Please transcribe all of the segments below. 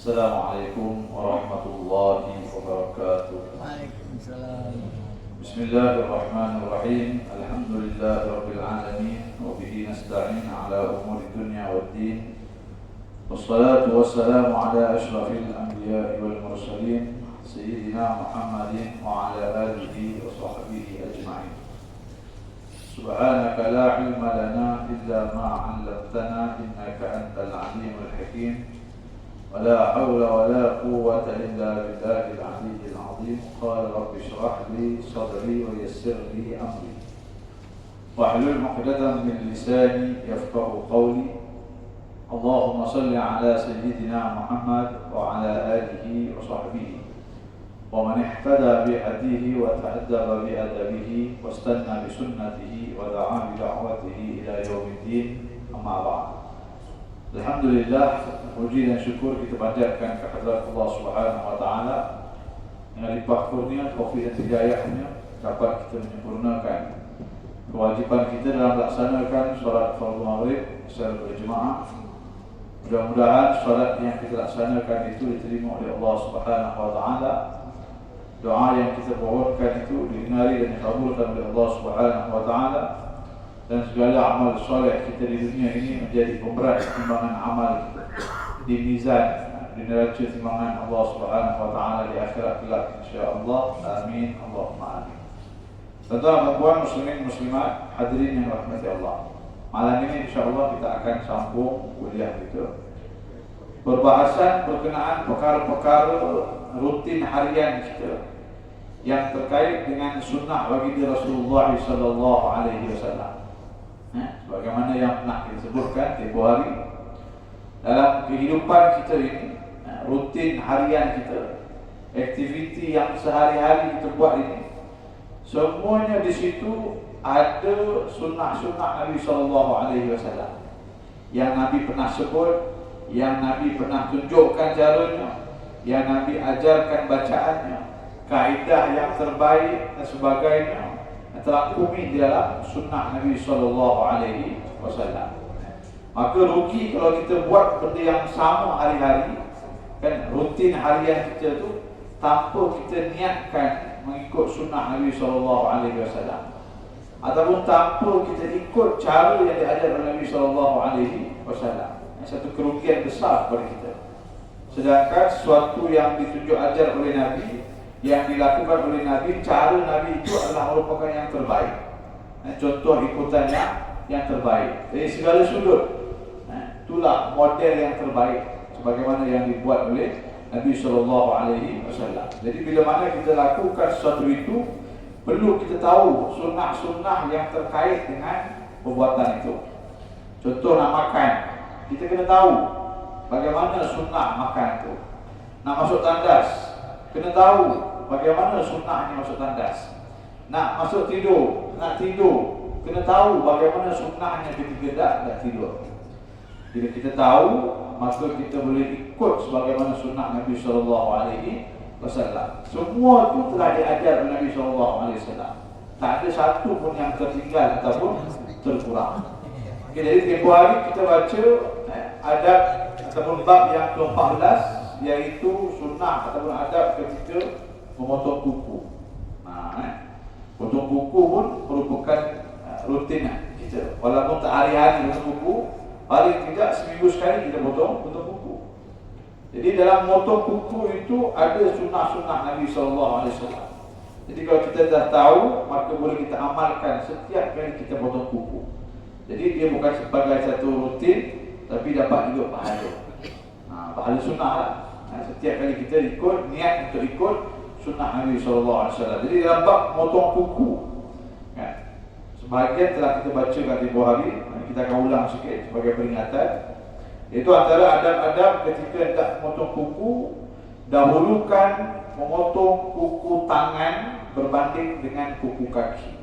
Assalamualaikum warahmatullahi wabarakatuh. Waalaikumsalam. Bismillahirrahmanirrahim. Alhamdulillahirabbil alamin wa bihi nasta'in ala umuri dunya waddin. Wassalatu wassalamu ala asyrafil anbiya'i wal mursalin sayyidina Muhammadin wa ala alihi wa sahbihi ajma'in. Subhanaka la ilma lana illa ma 'allamtana innaka antal alimul hakim. ولا حول ولا قوة إلا بالله العلي العظيم. قال رب اشرح لي صدري ويسر لي أمري واحلل عقدة من لساني يفقه قولي. اللهم صل على سيدنا محمد وعلى آله وصحبه ومن اهتدى بهديه وتأدب بأدبه واستنى بسنته ودعا بدعوته إلى يوم الدين. أما بعد. Alhamdulillah, puji dan syukur kita panjatkan kehadrat Allah Subhanahu wa taala dengan limpah kurnia, taufik dan hidayahnya dapat kita menyempurnakan kewajipan kita dalam melaksanakan solat fardu maghrib secara berjemaah. Mudah-mudahan solat yang kita laksanakan itu diterima oleh Allah Subhanahu wa taala. Doa yang kita mohonkan itu didenari dan dikabulkan oleh Allah Subhanahu wa taala. Dan segala amal soleh kita di dunia ini menjadi pemberat timbangan amal kita di mizan, di neraca timbangan Allah Subhanahu wa taala di akhirat kelak insya-Allah. Amin Allahumma amin. Tuan-tuan dan puan muslimin muslimat hadirin yang dirahmati Allah. Malam ini insya-Allah kita akan sambung kuliah kita. Perbahasan berkenaan perkara-perkara rutin harian kita yang terkait dengan sunnah baginda Rasulullah sallallahu alaihi wasallam. Bagaimana yang pernah kita sebutkan tempoh hari dalam kehidupan kita ini, rutin harian kita, aktiviti yang sehari-hari kita buat ini, semuanya di situ ada sunnah-sunnah Nabi sallallahu alaihi wasallam yang Nabi pernah sebut, yang Nabi pernah tunjukkan caranya, yang Nabi ajarkan bacaannya, kaedah yang terbaik dan sebagainya terangkumi di dalam sunnah Nabi sallallahu alaihi wasallam. Maka rugi kalau kita buat benda yang sama hari-hari, kan rutin harian kita tu tanpa kita niatkan mengikut sunnah Nabi sallallahu alaihi wasallam, ataupun tanpa kita ikut cara yang diajar oleh Nabi sallallahu alaihi wasallam. Satu kerugian besar kepada kita. Sedangkan sesuatu yang ditunjuk ajar oleh Nabi, yang dilakukan oleh Nabi, cara Nabi itu adalah merupakan yang terbaik. Contoh ikutannya yang terbaik dari segala sudut. Itulah model yang terbaik sebagaimana yang dibuat oleh Nabi sallallahu alaihi wasallam. Jadi bila mana kita lakukan sesuatu itu, perlu kita tahu sunnah-sunnah yang terkait dengan perbuatan itu. Contoh nak makan, kita kena tahu bagaimana sunnah makan itu. Nak masuk tandas, kena tahu bagaimana sunnahnya masuk tandas. Nak masuk tidur, nak tidur, kena tahu bagaimana sunnahnya ketika dah tidur. Bila kita tahu, maka kita boleh ikut sebagaimana sunnah Nabi sallallahu alaihi wasallam. Semua itu telah diajar oleh Nabi sallallahu alaihi wasallam. Tak ada satu pun yang tertinggal ataupun terkurang. Okay, jadi tempoh hari kita baca adab ataupun bab yang ke-14, iaitu sunnah ataupun adab ketika memotong kuku. Potong kuku pun merupakan rutin kita. Walaupun tak hari-hari potong kuku, paling tidak seminggu sekali kita potong kuku. Jadi dalam memotong kuku itu ada sunnah-sunnah Nabi sallallahu alaihi wasallam. Jadi kalau kita dah tahu, maka boleh kita amalkan setiap kali kita potong kuku. Jadi dia bukan sebagai satu rutin, tapi dapat juga pahala. Pahala sunnah lah. Setiap kali kita ikut, niat untuk ikut sunnah Nabi sallallahu alaihi wasallam. Jadi dalam bab potong kuku, sebahagian telah kita baca kat tempoh hari, kita akan ulang sikit sebagai peringatan. Itu antara adab-adab ketika hendak memotong kuku, dahulukan memotong kuku tangan berbanding dengan kuku kaki.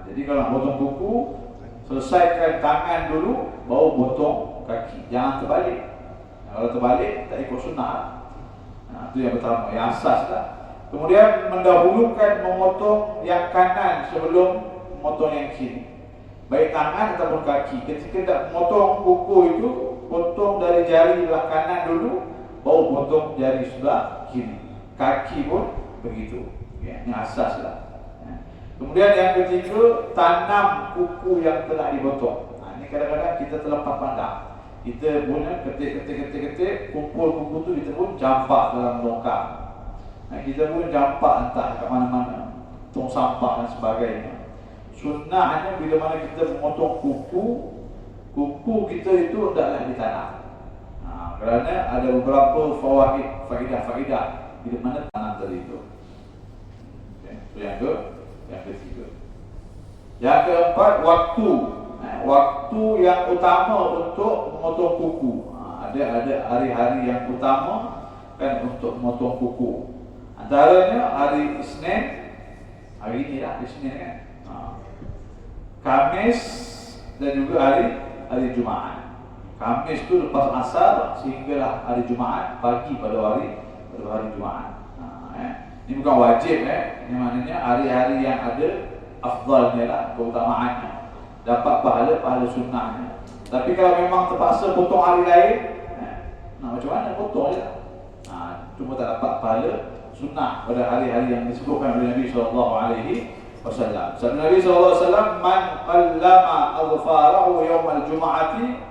Jadi kalau nak potong kuku, selesaikan tangan dulu, baru potong kaki. Jangan terbalik. Kalau terbalik, tak ikut sunnah. Itu yang pertama, yang asas lah. Kemudian mendahulukan memotong yang kanan sebelum memotong yang kiri. Baik tangan ataupun kaki. Ketika nak memotong kuku itu, potong dari jari belah kanan dulu, baru potong jari sebelah kiri. Kaki pun begitu. Ini asas lah. Kemudian yang ketiga, tanam kuku yang telah dipotong. Ini kadang-kadang kita terlepas pandang. Kita punya ketik, kumpul kuku tu kita pun campak dalam longkang. Kita pun campak entah kat mana-mana, tong sampah dan sebagainya. Sunnahnya bila mana kita memotong kuku kita itu hendaklah ditanam. Kerana ada beberapa faedah bila mana tanam tadi itu. Itu yang ketiga. Yang keempat, waktu. Waktu yang utama untuk memotong kuku. Ada hari-hari yang utama kan untuk memotong kuku. Antaranya hari Isnin, hari ini lah, Isnin kan. Khamis dan juga hari Jumaat. Khamis tu lepas asar sehinggalah hari Jumaat pagi pada hari Jumaat. Ini bukan wajib Ini maknanya hari-hari yang ada afdalnya lah, keutamaannya. Dapat pahala sunnahnya. Tapi kalau memang terpaksa potong hari lain, macam mana potong je lah. Cuma tak dapat pahala sunnah pada hari-hari yang disebutkan oleh Nabi SAW. Sabda Nabi SAW, man qallama adfarahu yawmal jum'ati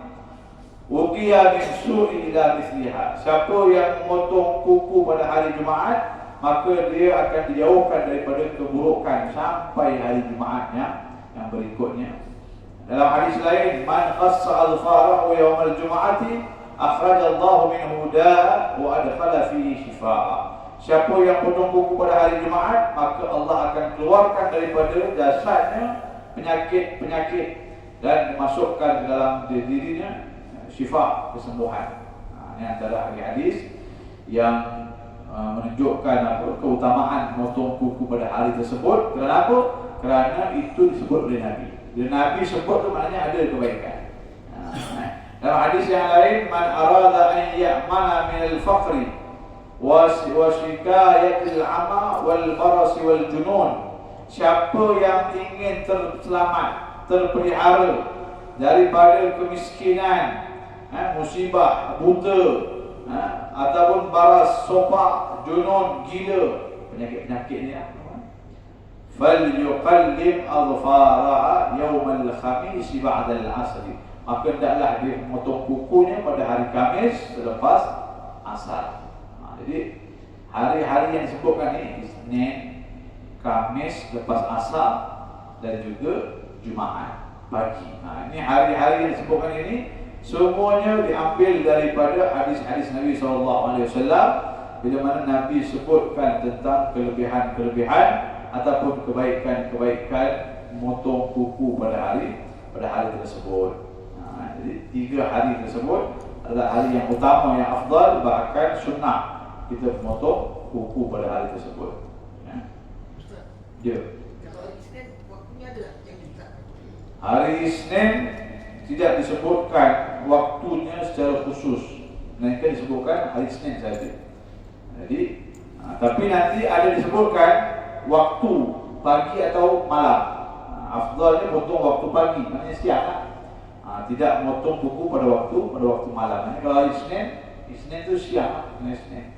uqiya min su'i ila misliha. Siapa yang memotong kuku pada hari Jumaat, maka dia akan dijauhkan daripada keburukan sampai hari Jumaatnya yang berikutnya. Dalam hadis lain, man qassa adfarahu yawmal jum'ati akhrajallahu minhu da'a wa adkhala fihi shifaa'a. Siapa yang potong kuku pada hari Jumaat, maka Allah akan keluarkan daripada jasadnya penyakit-penyakit dan dimasukkan ke dalam dirinya syifa, kesembuhan. Ini antara hadis yang menunjukkan keutamaan memotong kuku pada hari tersebut. Kenapa? Kerana itu disebut oleh Nabi. Bila Nabi sebut tu maknanya ada kebaikan. Dalam hadis yang lain, man arada an ya'mana min al-faqri wa shikayatil ama wal baras wal junun. Siapa yang ingin terselamat, terpelihara daripada kemiskinan, musibah, buta, ataupun baras, sopak, junun, gila, penyakit-penyakit ni falyuqallim adfara'a yawmal khamis ba'da al-'asr. Maka hendaklah dia memotong kukunya pada hari Khamis selepas asar. Jadi hari-hari yang disebutkan ni Isnin, Khamis lepas asar dan juga Jumaat pagi. Ini hari-hari yang disebutkan ini semuanya diambil daripada hadis-hadis Nabi SAW. Bila mana Nabi sebutkan tentang kelebihan-kelebihan ataupun kebaikan-kebaikan memotong kuku pada hari tersebut. Jadi 3 hari tersebut adalah hari yang utama, yang afdal, bahkan sunnah kita memotong kuku pada hari tersebut. Ustaz, Kalau hari Isnin waktunya ada yang diminta? Hari Isnin tidak disebutkan waktunya secara khusus, melainkan disebutkan hari Isnin saja. Jadi, tapi nanti ada disebutkan waktu pagi atau malam. Afdalnya potong waktu pagi, maknanya siang lah. Tidak potong kuku pada waktu malam. Kalau hari Isnin itu siang, Isnin.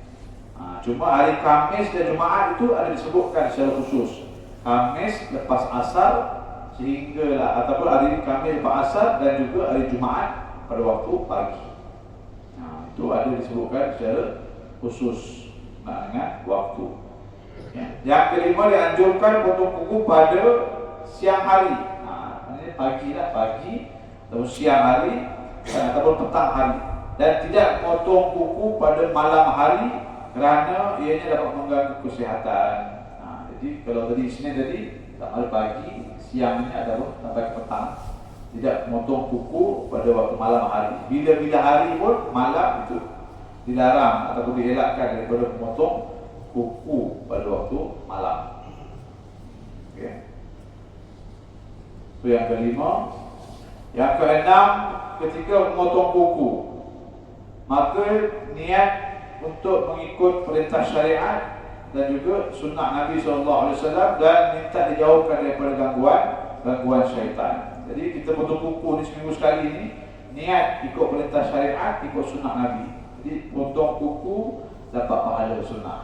Cuma hari Khamis dan Jumaat itu ada disebutkan secara khusus. Khamis lepas asar sehinggalah, ataupun hari Khamis lepas asar dan juga hari Jumaat pada waktu pagi. Itu ada disebutkan secara khusus dengan waktu. Yang kelima, dianjurkan potong kuku pada siang hari. Maksudnya pagi atau siang hari ataupun petang hari, dan tidak potong kuku pada malam hari kerana ianya dapat mengganggu kesihatan. Jadi kalau tadi Isnin tadi tak pagi, siangnya adalah sampai petang. Tidak memotong kuku pada waktu malam hari. Bila-bila hari pun malam itu dilarang ataupun dielakkan daripada memotong kuku pada waktu malam. Okay. Itu yang kelima. Yang keenam, ketika memotong kuku, maka niat untuk mengikut perintah syariat dan juga sunnah Nabi SAW dan minta dijauhkan daripada gangguan syaitan. Jadi kita potong kuku ni seminggu sekali ni, niat ikut perintah syariat, ikut sunnah Nabi. Jadi potong kuku dapat pahala sunnah.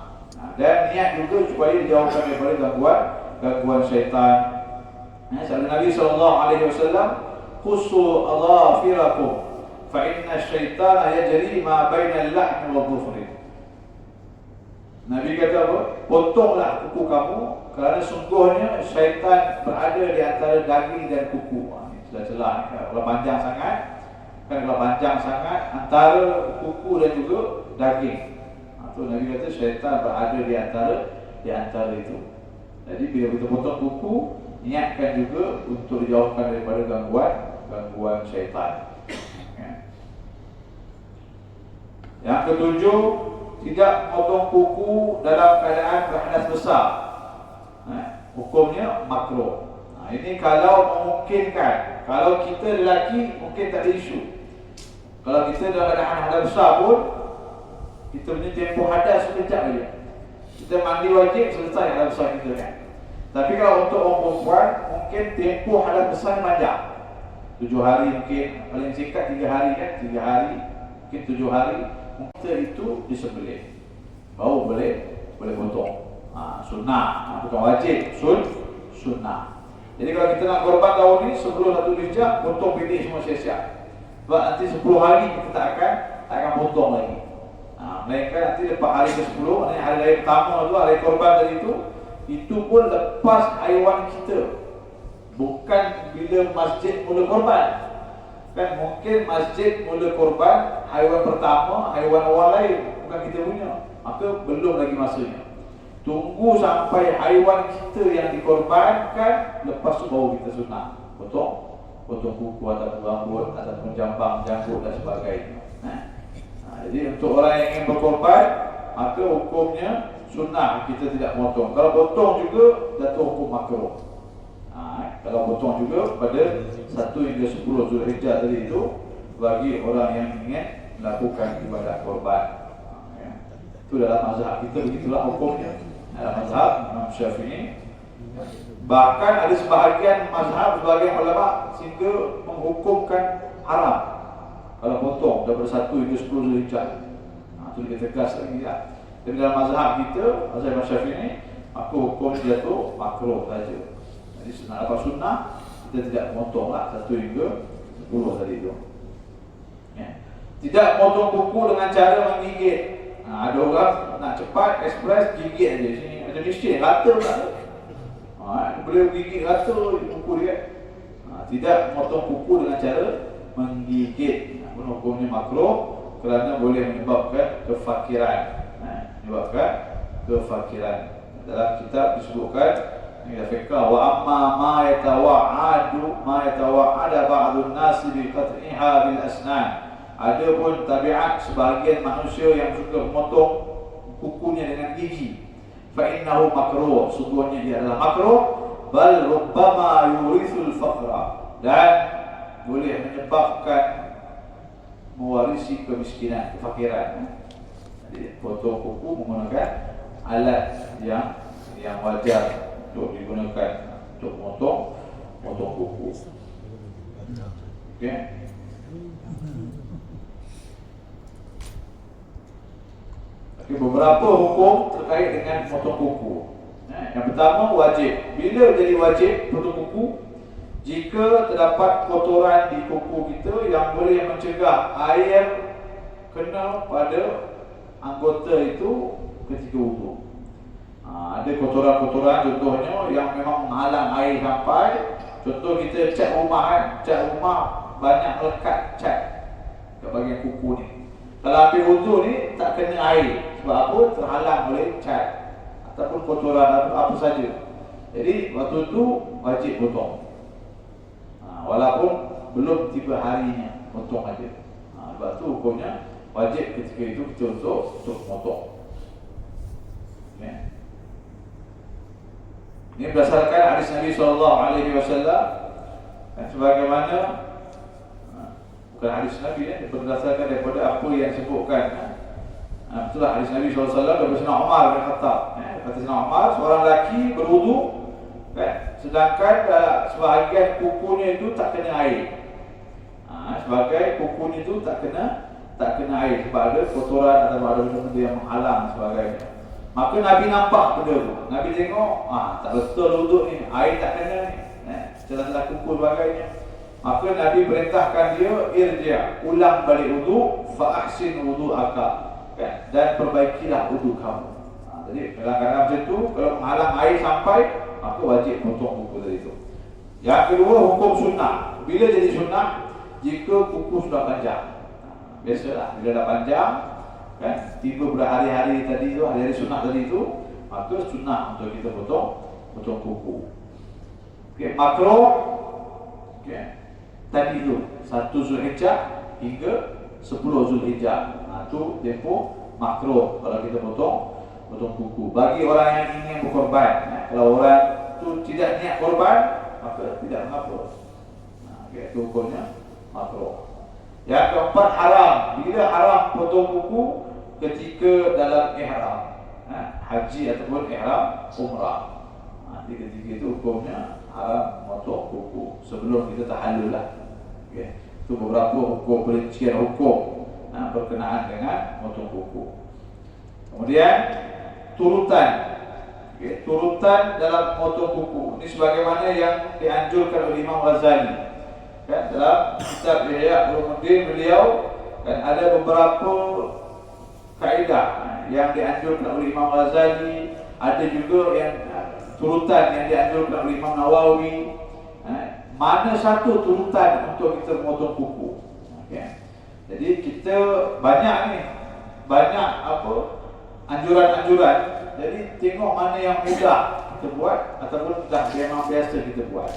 Dan niat juga supaya dijauhkan daripada gangguan syaitan. Sabda Nabi SAW, "Qussu adhafirakum fa inna asy-syaitana yajri ma baina al-lahmi wad-dhufri." Nabi kata apa? Potonglah kuku kamu kerana sungguhnya syaitan berada di antara daging dan kuku. Ini celah-celah ni kan. Kalau panjang sangat antara kuku dan juga daging. Tu Nabi kata syaitan berada di antara itu. Jadi bila kita potong kuku, niatkan juga untuk dijauhkan daripada gangguan syaitan. Yang ketujuh, tidak potong kuku dalam keadaan berhadas besar. Hukumnya makruh. Ini kalau memungkinkan. Kalau kita lelaki mungkin tak ada isu. Kalau kita dalam keadaan hadas besar pun, kita punya tempoh hadas sekejap saja. Kita mandi wajib, selesai hadas besar kita kan. Tapi kalau untuk orang perempuan, mungkin tempoh hadas besar panjang. 7 hari mungkin, paling singkat 3 hari kan. 3 hari, mungkin 7 hari. Mungkin itu disembelih, baru boleh potong. Sunnah, bukan wajib, sunnah. Jadi kalau kita nak korban tahun ni sebelum 1 Zulhijjah, potong pendek semua siap-siap. Sebab nanti 10 hari kita tak akan potong lagi. Mereka nanti lepas hari ke-10, hari raya pertama tu, hari korban tadi tu, itu pun lepas haiwan kita. Bukan bila masjid mula korban. Kan mungkin masjid mula korban haiwan pertama, haiwan orang lain, bukan kita punya. Maka belum lagi masanya. Tunggu sampai haiwan kita yang dikorbankan, lepas tu baru kita sunnah potong kuku ataupun rambut ataupun jambang, janggut dan sebagainya. Jadi untuk orang yang ingin berkorban, maka hukumnya sunnah, kita tidak potong. Kalau potong juga jatuh hukum makruh. Kalau potong juga pada 1 hingga 10 Zulhijjah tadi itu, bagi orang yang ingin melakukan ibadah korban. Itu dalam mazhab kita, begitulah hukumnya. Dalam mazhab Imam Syafi'i. Bahkan ada sebahagian mazhab, sebahagian ulama sehingga menghukumkan haram kalau potong daripada 1 hingga 10 Zulhijjah. Itu lebih tegas lagi ya. Tapi dalam mazhab kita, mazhab Imam Syafi'i, maka hukum jatuh makruh saja. Jadi sunnah, kita tidak potonglah 1 hingga 10 tadi itu. Tidak potong kuku dengan cara menggigit. Ada orang nak cepat, ekspres, gigit aja. Sini macam mesin, rata pula. Boleh gigit rata kuku dia. Tidak potong kuku dengan cara menggigit. Hukumnya makruh kerana boleh menyebabkan kefakiran. Dalam kitab disebutkan wa amma ma yatawa'ada ba'dun nasi bi qat'iha bil asnan. Ada pun tabiat sebahagian manusia yang suka memotong kukunya dengan gigi. Fa innahu makruh, sungguhnya dia adalah makruh, bal rubbama yuritsul faqra, dan boleh menyebabkan mewarisi kemiskinan, kefakiran. Jadi potong kuku menggunakan alat yang wajar untuk digunakan untuk potong kuku. Okey. Beberapa hukum terkait dengan potong kuku. Yang pertama, wajib. Bila jadi wajib potong kuku? Jika terdapat kotoran di kuku kita yang boleh mencegah air kena pada anggota itu ketika wudu. Ada kotoran-kotoran contohnya yang memang menghalang air sampai. Contoh kita cat rumah kan, cat rumah banyak melekat cat kat bahagian kuku ni. Kalau ambil wudu ni tak kena air. Sebab apa? Terhalang oleh cat ataupun kotoran atau apa saja. Jadi waktu tu wajib potong. Walaupun belum tiba harinya, potong aja. Sebab tu hukumnya wajib ketika itu kita untuk potong. Ini berdasarkan hadis Nabi SAW. Dan sebagaimana bukan hadis Nabi, berdasarkan daripada apa yang disebutkan. Itulah hadis Nabi SAW daripada Sayyidina Umar bin Khattab. Kata Sayyidina Umar, seorang lelaki berwudu, sedangkan sebahagian kukunya itu tak kena air. Sebagai kukunya itu tak kena tak kena air sebab ada kotoran atau ada benda-benda yang menghalang sebagainya. Maka Nabi nampak benda tu. Nabi tengok, tak betul wuduk ni, air tak kena ni, celah-celah kuku sebagainya. Maka Nabi perintahkan dia, irja, ulang balik wuduk, fa ahsin wudu'aka, dan perbaikilah wuduk kamu. Jadi dalam keadaan macam tu, kalau menghalang air sampai, maka wajib potong kuku tadi tu. Yang kedua, hukum sunnah. Bila jadi sunnah? Jika kuku sudah panjang. Biasalah, bila dah panjang, tiba berhari-hari tadi tu, hari-hari sunnah tadi tu, maka sunnah untuk kita potong kuku. Makruh, tadi tu 1 Zulhijjah hingga 10 Zulhijjah. Tu tempoh makruh kalau kita potong kuku. Bagi orang yang ingin berkorban, kalau orang tu tidak niat korban, maka tidak mengapa. Itu hukumnya makruh. Yang keempat, haram. Bila haram potong kuku? Ketika dalam ihram, haji ataupun ihram umrah. Jadi ketika itu hukumnya haram potong kuku sebelum kita tahallul lah. Itu beberapa hukum, perincian hukum berkenaan dengan potong kuku. Kemudian turutan. Turutan dalam potong kuku. Ini sebagaimana yang dianjurkan oleh Imam Ghazali. Dalam kitab Ihya Ulumuddin beliau ada beberapa kaedah yang dianjurkan oleh Imam Ghazali, ada juga yang turutan yang dianjurkan oleh Imam Nawawi. Mana satu turutan untuk kita memotong kuku? Jadi kita banyak anjuran-anjuran. Jadi tengok mana yang mudah kita buat ataupun dah memang biasa kita buat.